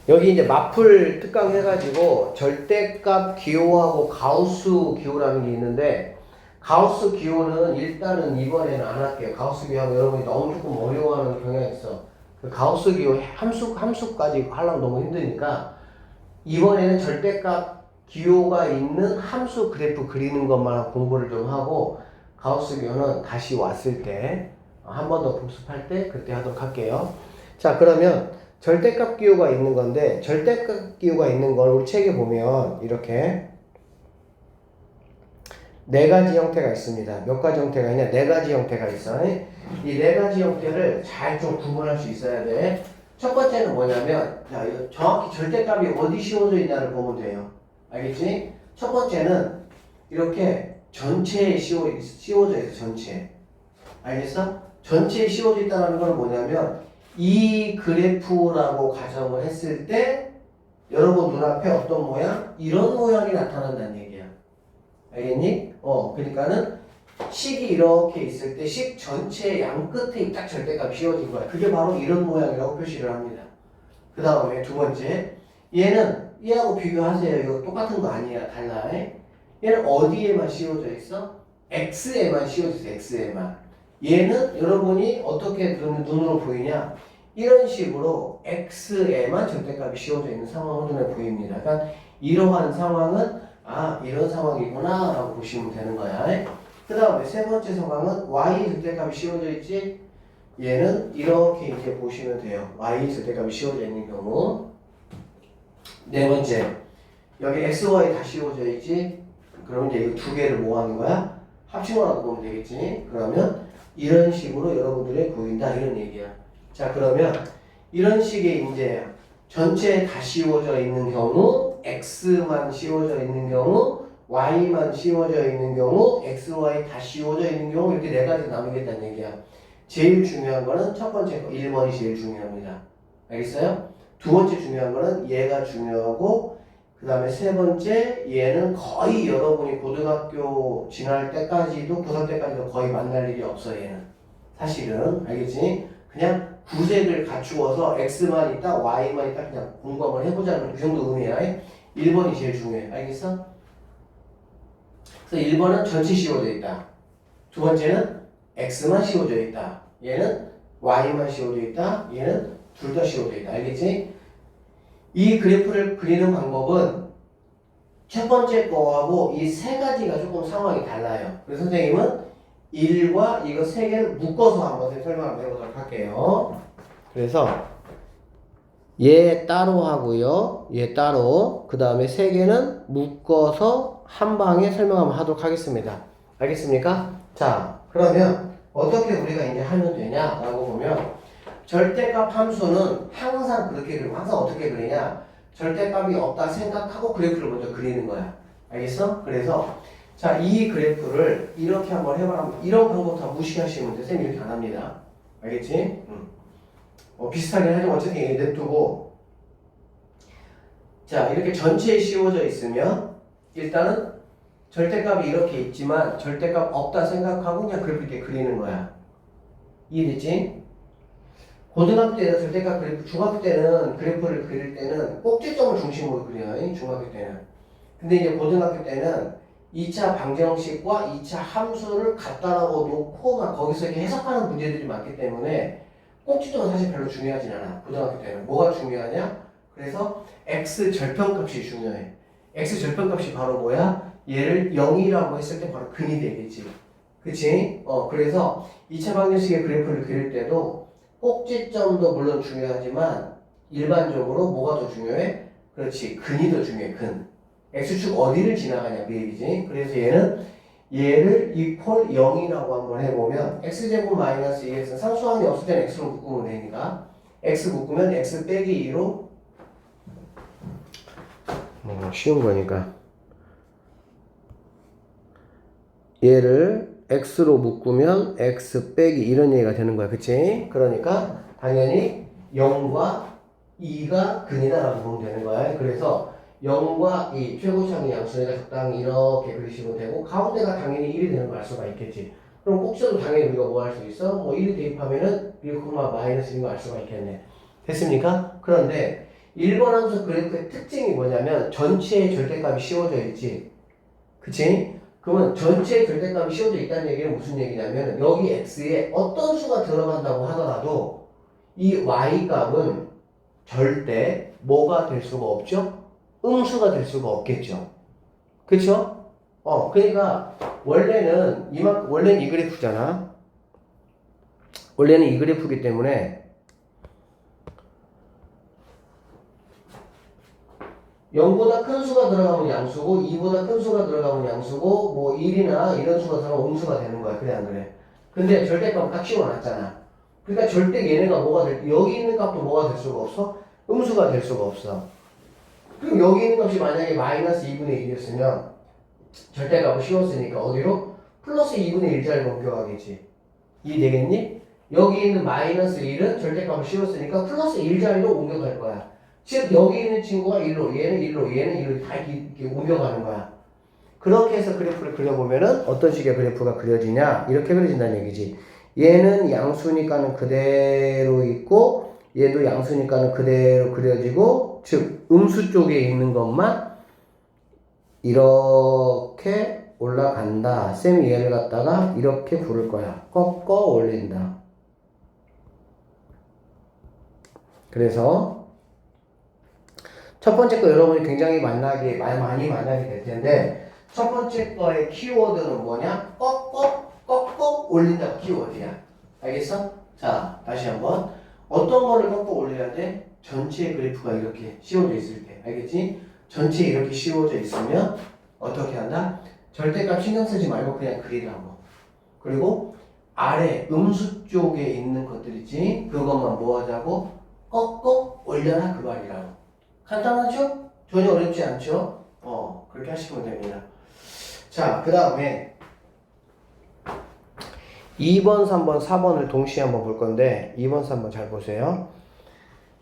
여기 이제 마플 특강 해가지고 절대값 기호하고 가우스 기호라는 게 있는데, 가우스 기호는 일단은 이번에는 안 할게요. 가우스 기호하고 여러분이 너무 조금 어려워하는 경향이 있어. 그 가우스 기호 함수까지 하려면 너무 힘드니까 이번에는 절대값 기호가 있는 함수 그래프 그리는 것만 공부를 좀 하고, 가우스 기호는 다시 왔을 때 한 번 더 복습할 때 그때 하도록 할게요. 자, 그러면 절대값 기호가 있는 건데, 절대값 기호가 있는 걸 우리 책에 보면 이렇게 4가지 형태가 있습니다. 몇 가지 형태가 있냐? 4가지 형태가 있어. 이 4가지 형태를 잘 좀 구분할 수 있어야 돼. 첫 번째는 뭐냐면, 자, 정확히 절대값이 어디 씌워져 있냐를 보면 돼요. 알겠지? 첫 번째는 이렇게 전체에 씌워져 있어. 전체. 알겠어? 전체에 씌워져 있다는 건 뭐냐면, 이 그래프라고 가정을 했을 때 여러분 눈앞에 어떤 모양? 이런 모양이 나타난다는 얘기야. 알겠니? 그러니까는 식이 이렇게 있을 때 식 전체 양 끝에 딱 절대값이 씌워진 거야. 그게 바로 이런 모양이라고 표시를 합니다. 그 다음에 두 번째, 얘는 얘하고 비교하세요. 이거 똑같은 거 아니야. 달라. 얘는 어디에만 씌워져 있어? x에만 씌워져 있어. x에만. 얘는 여러분이 어떻게 눈으로 보이냐? 이런 식으로 x에만 절대값이 씌워져 있는 상황으로 눈에 보입니다. 그러니까 이러한 상황은 이런 상황이구나 라고 보시면 되는 거야. 그 다음에 세 번째 상황은 y 절대값이 씌워져 있지? 얘는 이렇게 이제 보시면 돼요. y 절대값이 씌워져 있는 경우. 네 번째, 여기 x, y 다 씌워져 있지? 그럼 이제 이 두 개를 뭐 하는 거야? 합친거라고 보면 되겠지? 그러면 이런 식으로 여러분들이 보인다 이런 얘기야. 자, 그러면 이런 식의 이제 전체에 다 씌워져 있는 경우, x만 씌워져 있는 경우, y만 씌워져 있는 경우, x, y 다 씌워져 있는 경우, 이렇게 4가지 나누겠다는 얘기야. 제일 중요한 거는 첫 번째 거 1번이 제일 중요합니다. 알겠어요? 두 번째 중요한 거는 얘가 중요하고, 그 다음에 세 번째 얘는 거의 여러분이 고등학교 지날 때까지도, 고3 때까지도 거의 만날 일이 없어. 얘는 사실은. 알겠지? 그냥 구색을 갖추어서 x만 있다 y만 있다 그냥 공부 한번 해보자는 그 정도 의미야. 1번이 제일 중요해. 알겠어? 그래서 1번은 전체 씌워져 있다. 두 번째는 x만 씌워져 있다. 얘는 y만 씌워져 있다. 얘는 둘 다 씌워져 있다. 알겠지? 이 그래프를 그리는 방법은 첫 번째 거하고 이 세 가지가 조금 상황이 달라요. 그래서 선생님은 1과 이거 세 개를 묶어서 한번 설명을 해보도록 할게요. 그래서 얘 따로 하고요. 얘 따로. 그 다음에 세 개는 묶어서 한 방에 설명을 하도록 하겠습니다. 알겠습니까? 자, 그러면 어떻게 우리가 이제 하면 되냐라고 보면, 절대값 함수는 항상 그렇게 그리고, 항상 어떻게 그리냐? 절대값이 없다 생각하고 그래프를 먼저 그리는 거야. 알겠어? 그래서 자, 이 그래프를 이렇게 한번 해봐라. 이런 방법 다 무시하시면 돼. 쌤 이렇게 안 합니다. 알겠지? 비슷하게 하지만 어쨌든 냅두고, 자, 이렇게 전체에 씌워져 있으면 일단은 절대값이 이렇게 있지만 절대값 없다 생각하고 그냥 그래프 이렇게 그리는 거야. 이해됐지? 고등학교 때는 절대값 그래프, 중학교 때는 그래프를 그릴 때는 꼭지점을 중심으로 그려요. 중학교 때는. 근데 이제 고등학교 때는 2차 방정식과 2차 함수를 갖다라고 놓고 막 거기서 이렇게 해석하는 문제들이 많기 때문에 꼭지점은 사실 별로 중요하진 않아. 고등학교 때는. 뭐가 중요하냐? 그래서 x 절편값이 중요해. x 절편값이 바로 뭐야? 얘를 0이라고 했을 때 바로 근이 되겠지. 그치? 그래서 2차 방정식의 그래프를 그릴 때도 꼭지점도 물론 중요하지만 일반적으로 뭐가 더 중요해? 그렇지. 근이 더 중요해. 근. x축 어디를 지나가냐 그 얘기지. 그래서 얘를 equal 0이라고 한번 해보면 x제곱 마이너스 2x는 상수항이 없을 때는 x로 묶으면 되니까 x 묶으면 x 빼기 2로 쉬운 거니까 얘를 x로 묶으면 x 빼기 이런 얘기가 되는 거야. 그치? 그러니까 당연히 0과 2가 근이다라고 보면 되는 거야. 그래서 0과 2 최고차항의 양수니까 적당히 이렇게 그리시면 되고 가운데가 당연히 1이 되는 걸 알 수가 있겠지. 그럼 꼭지도 당연히 우리가 뭐 할 수 있어? 뭐 1이 대입하면은 1, 마이너스 1인 거 알 수가 있겠네. 됐습니까? 그런데 1번 함수 그래프의 특징이 뭐냐면 전체의 절대값이 씌워져 있지. 그치? 그러면 전체의 절대값이 씌워져 있다는 얘기는 무슨 얘기냐면 여기 x에 어떤 수가 들어간다고 하더라도 이 y 값은 절대 뭐가 될 수가 없죠? 음수가 될 수가 없겠죠. 그쵸? 그러니까 원래는 이 그래프잖아. 원래는 이 그래프이기 때문에 0보다 큰 수가 들어가면 양수고 2보다 큰 수가 들어가면 양수고 뭐 1이나 이런 수가 들어가면 음수가 되는 거야. 그래 안 그래? 근데 절대값 딱 씌워놨잖아. 그러니까 절대 얘네가 뭐가 여기 있는 값도 뭐가 될 수가 없어? 음수가 될 수가 없어. 그럼 여기 있는 값이 만약에 마이너스 2분의 1이었으면 절대값을 씌웠으니까 어디로? 플러스 2분의 1자리로 옮겨가겠지. 이해되겠니? 여기 있는 마이너스 1은 절대값을 씌웠으니까 플러스 1자리로 옮겨갈 거야. 즉 여기 있는 친구가 1로, 얘는 1로, 얘는 1로 다 이렇게 옮겨가는 거야. 그렇게 해서 그래프를 그려보면은 어떤 식의 그래프가 그려지냐? 이렇게 그려진다는 얘기지. 얘는 양수니까는 그대로 있고 얘도 양수니까는 그대로 그려지고 즉 음수 쪽에 있는 것만 이렇게 올라간다. 쌤이 얘를 갖다가 이렇게 부를 거야. 꺾어 올린다. 그래서 첫 번째 거 여러분이 굉장히 많이 만나게 될 텐데 첫 번째 거의 키워드는 뭐냐? 꺾어 올린다 키워드야. 알겠어? 자, 다시 한번 어떤 거를 꺾어 올려야 돼? 전체 그래프가 이렇게 씌워져 있을 때. 알겠지? 전체에 이렇게 씌워져 있으면 어떻게 한다? 절대값 신경 쓰지 말고 그냥 그리라고. 그리고 아래 음수 쪽에 있는 것들 있지? 그것만 뭐 하자고? 꺾어 올려라 그 말이라고. 간단하죠? 전혀 어렵지 않죠? 그렇게 하시면 됩니다. 자, 그 다음에 2번, 3번, 4번을 동시에 한번 볼 건데 2번, 3번 잘 보세요.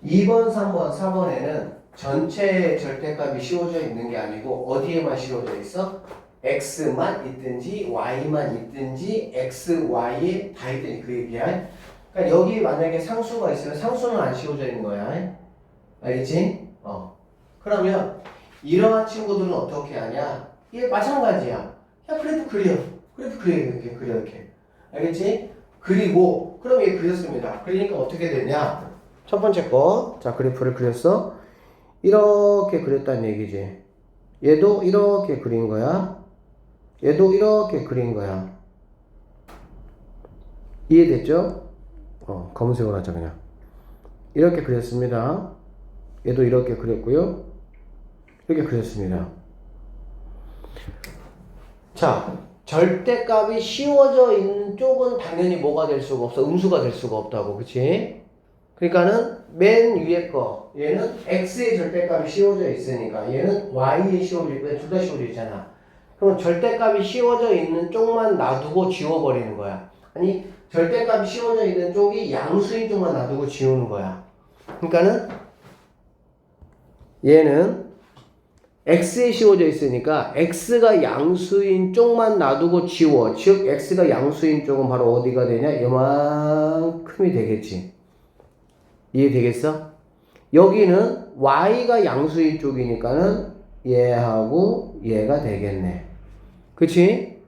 2번, 3번, 4번에는 전체 절대값이 씌워져 있는 게 아니고 어디에만 씌워져 있어? x만 있든지 y만 있든지 x, y에 다 있든지 그 얘기야. 그러니까 여기 만약에 상수가 있으면 상수는 안 씌워져 있는 거야. 알겠지? 그러면 이러한 친구들은 어떻게 하냐? 이게 마찬가지야. 그냥 그래프 그려. 이렇게 그려 이렇게. 알겠지? 그리고 그럼 얘 그렸습니다. 그러니까 어떻게 되냐? 첫 번째 거. 자, 그래프를 그렸어. 이렇게 그렸다는 얘기지. 얘도 이렇게 그린 거야. 얘도 이렇게 그린 거야. 이해됐죠? 검은색으로 하자 그냥. 이렇게 그렸습니다. 얘도 이렇게 그렸고요. 이렇게 그렸습니다. 자, 절대값이 씌워져 있는 쪽은 당연히 뭐가 될 수가 없어. 음수가 될 수가 없다고. 그치? 그러니까는 맨 위에 거 얘는 x의 절대값이 씌워져 있으니까 얘는 y에 씌워져 있고 둘 다 씌워져 있잖아. 그럼 절대값이 씌워져 있는 쪽만 놔두고 지워버리는 거야. 아니 절대값이 씌워져 있는 쪽이 양수인 쪽만 놔두고 지우는 거야. 그러니까는 얘는 x에 씌워져 있으니까 x가 양수인 쪽만 놔두고 지워. 즉 x가 양수인 쪽은 바로 어디가 되냐? 이만큼이 되겠지. 이해되겠어? 여기는 y가 양수인 쪽이니까는 얘하고 얘가 되겠네. 그치?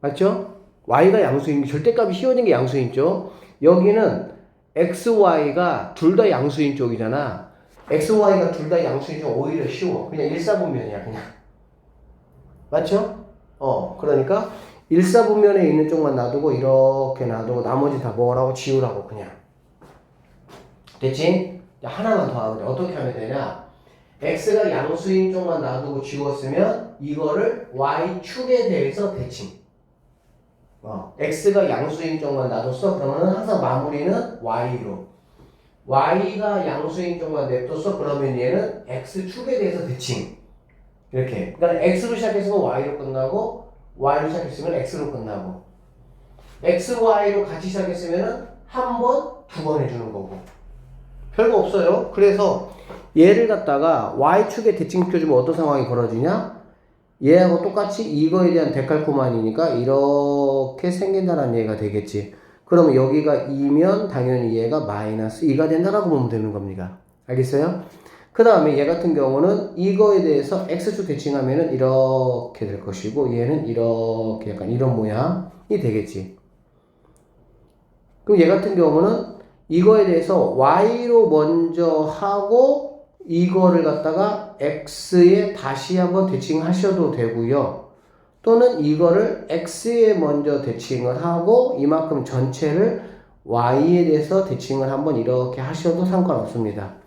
맞죠? y가 양수인, 절대값이 씌워진 게 양수인 쪽. 여기는 x, y가 둘 다 양수인 쪽이잖아. x, y가 둘 다 양수인 쪽 오히려 쉬워. 그냥 일사분면이야, 그냥. 맞죠? 그러니까 일사분면에 있는 쪽만 놔두고 이렇게 놔두고 나머지 다 뭐라고 지우라고 그냥. 됐지? 하나만 더 하면 돼. 어떻게 하면 되냐? x가 양수인 쪽만 놔두고 지웠으면 이거를 y축에 대해서 대칭. x가 양수인 쪽만 놔뒀어? 그러면 항상 마무리는 y로. y가 양수인 쪽만 냅뒀어? 그러면 얘는 x축에 대해서 대칭. 이렇게. 그러니까 x로 시작했으면 y로 끝나고 y로 시작했으면 x로 끝나고 x, y로 같이 시작했으면 한 번, 두 번 해주는 거고. 별거 없어요. 그래서 얘를 갖다가 y축에 대칭시켜주면 어떤 상황이 벌어지냐? 얘하고 똑같이 이거에 대한 데칼코마니니까 이렇게 생긴다는 얘기가 되겠지. 그러면 여기가 2면 당연히 얘가 마이너스 2가 된다라고 보면 되는 겁니다. 알겠어요? 그 다음에 얘 같은 경우는 이거에 대해서 x축 대칭하면은 이렇게 될 것이고 얘는 이렇게 약간 이런 모양이 되겠지. 그럼 얘 같은 경우는 이거에 대해서 y로 먼저 하고 이거를 갖다가 x에 다시 한번 대칭하셔도 되고요. 또는 이거를 x에 먼저 대칭을 하고 이만큼 전체를 y에 대해서 대칭을 한번 이렇게 하셔도 상관없습니다.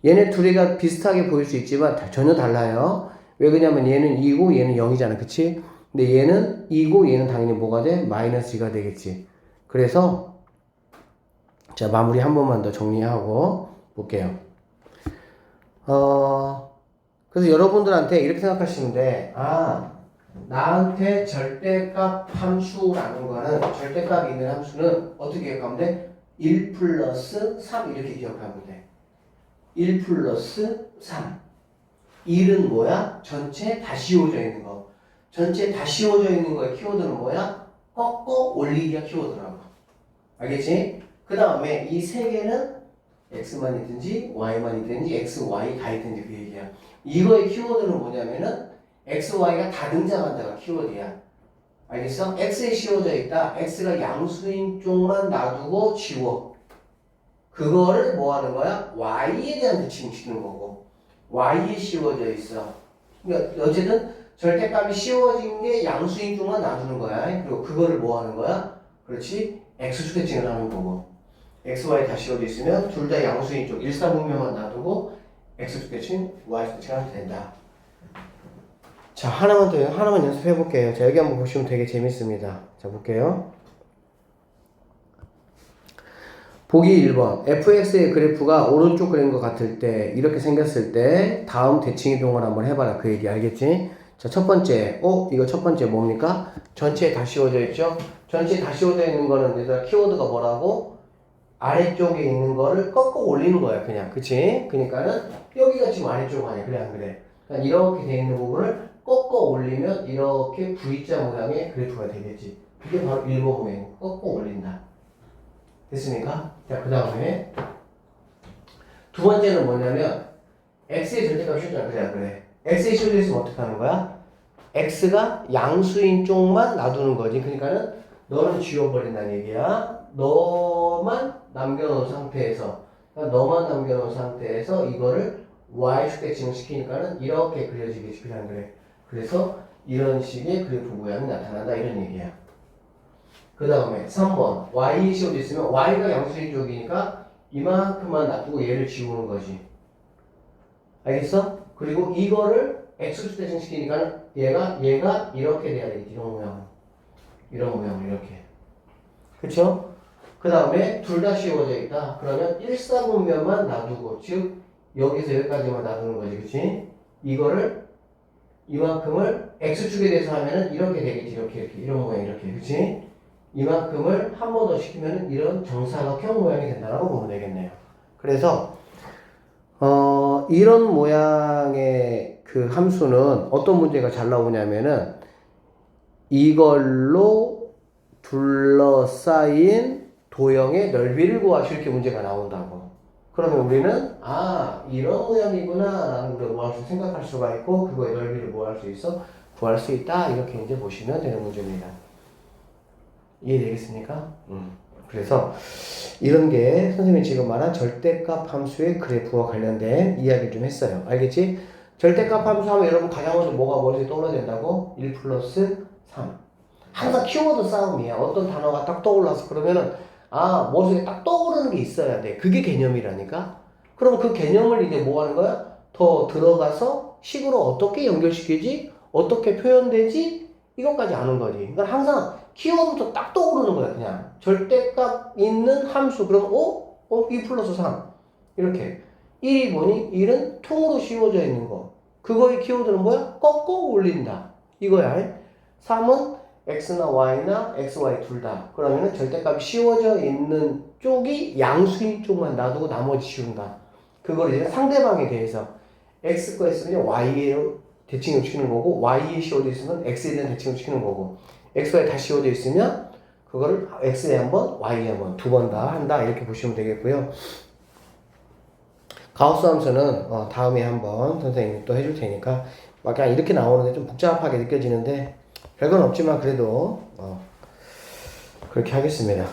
얘네 둘이가 비슷하게 보일 수 있지만 전혀 달라요. 왜 그러냐면 얘는 2고 얘는 0이잖아. 그치? 근데 얘는 2고 얘는 당연히 뭐가 돼? 마이너스 2가 되겠지. 그래서 자, 마무리 한 번만 더 정리하고 볼게요. 그래서 여러분들한테 이렇게 생각하시면 돼. 나한테 절대값 함수라는 거는, 절대값이 있는 함수는 어떻게 기억하면 돼? 1 플러스 3 이렇게 기억하면 돼. 1 플러스 3. 1은 뭐야? 전체 다 씌워져 있는 거. 전체 다 씌워져 있는 거의 키워드는 뭐야? 꺾어 올리기가 키워드라고. 알겠지? 그 다음에 이 세 개는 x만 있든지 y만 있든지 x, y 다 있든지 그 얘기야. 이거의 키워드는 뭐냐면은 x, y가 다 등장한다가 키워드야. 알겠어? x에 씌워져 있다. x가 양수인 쪽만 놔두고 지워. 그거를 뭐 하는 거야? y에 대한 대칭 시키는 거고. y에 씌워져 있어. 그러니까 어쨌든 절대값이 씌워진 게 양수인 쪽만 놔두는 거야. 그리고 그거를 뭐 하는 거야? 그렇지? x축 대칭을 하는 거고. x, y 다 씌워져 있으면 둘 다 양수인 쪽 일사분면만 놔두고 x축 대칭, y축 대칭 하면 된다. 자, 하나만 연습해 볼게요. 자, 여기 한번 보시면 되게 재밌습니다. 자, 볼게요. 보기 1번. fx의 그래프가 오른쪽 그린 것 같을 때, 이렇게 생겼을 때, 다음 대칭 이동을 한번 해봐라. 그 얘기 알겠지? 자, 첫 번째. 이거 첫 번째 뭡니까? 전체에 다 씌워져 있죠? 전체에 다 씌워져 있는 거는 얘들아 키워드가 뭐라고? 아래쪽에 있는 거를 꺾어 올리는 거야, 그냥. 그치? 그러니까는 여기가 지금 아래쪽 아니야. 그래, 안 그래? 그러니까 이렇게 돼 있는 부분을 꺾어 올리면 이렇게 V자 모양의 그래프가 되겠지. 그게 바로 1번 모양. 꺾어 올린다. 됐습니까? 자, 그 다음에 두 번째는 뭐냐면 x의 절대값 씌워져. 그래, 그래. x의 씌워져 있으면 어떻게 하는 거야? x가 양수인 쪽만 놔두는 거지. 그러니까는 너는 지워버린다는 얘기야. 너만 남겨놓은 상태에서, 그러니까 너만 남겨놓은 상태에서 이거를 y축 대칭을 시키니까는 이렇게 그려지겠지. 그래, 안 그래? 그래서 이런 식의 그래프 모양이 나타난다. 이런 얘기야. 그 다음에 3번. y이 씌워져 있으면 y가 양수인 쪽이니까 이만큼만 놔두고 얘를 지우는 거지. 알겠어? 그리고 이거를 x축 대칭 시키니까 얘가 이렇게 돼야 되겠지. 이런 모양. 이런 모양, 이렇게. 그쵸? 그 다음에 둘 다 씌워져 있다. 그러면 일사분면만 놔두고, 즉 여기서 여기까지만 놔두는 거지. 그치? 이거를 이만큼을 x축에 대해서 하면은 이렇게 되겠지. 이렇게 이런 모양 이렇게. 그치? 이만큼을 한 번 더 시키면은 이런 정사각형 모양이 된다라고 보면 되겠네요. 그래서 이런 모양의 그 함수는 어떤 문제가 잘 나오냐면은 이걸로 둘러싸인 도형의 넓이를 구하시 이렇게 문제가 나온다고. 그러면 우리는 이런 모양이구나 라는 걸 뭐 할 수 생각할 수가 있고 그거의 넓이를 뭐 할 수 있어? 구할 수 있다. 이렇게 이제 보시면 되는 문제입니다. 이해되겠습니까? 그래서 이런 게 선생님이 지금 말한 절대값 함수의 그래프와 관련된 이야기를 좀 했어요. 알겠지? 절대값 함수 하면 여러분 가장 먼저 뭐가 머릿속에 떠올라야 된다고? 1 플러스 3. 항상 키워드 싸움이야. 어떤 단어가 딱 떠올라서 그러면은 머릿속에 딱 떠오르는 게 있어야 돼. 그게 개념이라니까. 그럼 그 개념을 이제 뭐 하는 거야? 더 들어가서 식으로 어떻게 연결시키지? 어떻게 표현되지? 이것까지 아는 거지. 그러니까 항상 키워드부터 딱 떠오르는 거야. 그냥 절대값 있는 함수. 그럼 2 플러스 3 이렇게 1이 뭐니? 1은 통으로 씌워져 있는 거. 그거의 키워드는 뭐야? 꺾어 올린다. 이거야. 3은 x나 y나 xy 둘 다. 그러면은 절대값이 씌워져 있는 쪽이 양수인 쪽만 놔두고 나머지 씌운다. 그걸 이제 상대방에 대해서 x 거 있으면 y로 대칭을 시키는 거고, y에 씌워져 있으면 x에 대한 대칭을 시키는 거고, x에 다 씌워져 있으면 그거를 x에 한 번, y에 한 번, 두 번 다 한다. 이렇게 보시면 되겠고요. 가우스 함수는 다음에 한번 선생님이 또 해줄 테니까 그냥 이렇게 나오는데 좀 복잡하게 느껴지는데 별건 없지만 그래도 그렇게 하겠습니다.